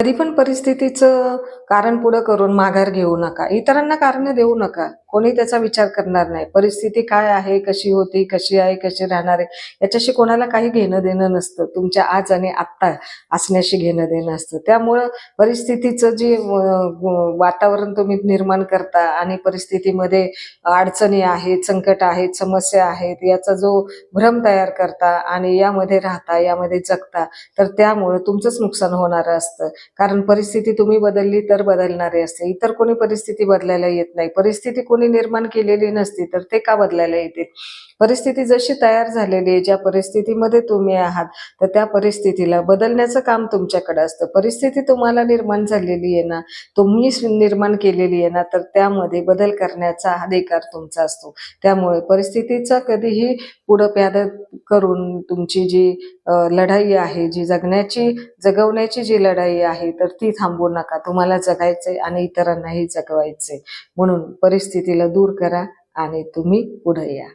कधी पण परिस्थितीचं कारण पुढं करून माघार घेऊ नका. इतरांना कारणं देऊ नका. कोणी त्याचा विचार करणार नाही. परिस्थिती काय आहे, कशी होती, कशी आहे, कशी राहणार आहे, याच्याशी कोणाला काही घेणं-देणं नसतं. तुमच्या आज आणि आत्ता असण्याशी घेणं-देणं असतं. त्यामुळं परिस्थितीचं जे वातावरण तुम्ही निर्माण करता आणि परिस्थितीमध्ये अडचणी आहेत, संकट आहेत, समस्या आहेत, याचा जो भ्रम तयार करता आणि यामध्ये राहता, यामध्ये जगता, तर त्यामुळं तुमचंच नुकसान होणारं असतं. कारण परिस्थिती तुम्ही बदलली तर बदलणारी असते. इतर कोणी परिस्थिती बदलायला येत नाही. परिस्थिती कोणी निर्माण केलेली नसती, तर ते का बदलायला येतील? परिस्थिती जशी तयार झालेली आहे, ज्या परिस्थितीमध्ये तुम्ही आहात, तर त्या परिस्थितीला बदलण्याचं काम तुमच्याकडे असतं. परिस्थिती तुम्हाला निर्माण झालेली आहे ना, तुम्हीच निर्माण केलेली आहे ना, तर त्यामध्ये बदल करण्याचा अधिकार तुमचा असतो. त्यामुळे परिस्थितीचा कधीही पुढं प्यादा करून तुमची जी लढाई आहे, जी जगवण्याची जी लढाई आहे, तर ती थांबवू नका. तुम्हाला जगायचंय आणि इतरांनाही जगवायचंय. म्हणून परिस्थितीला दूर करा आणि तुम्ही पुढे या.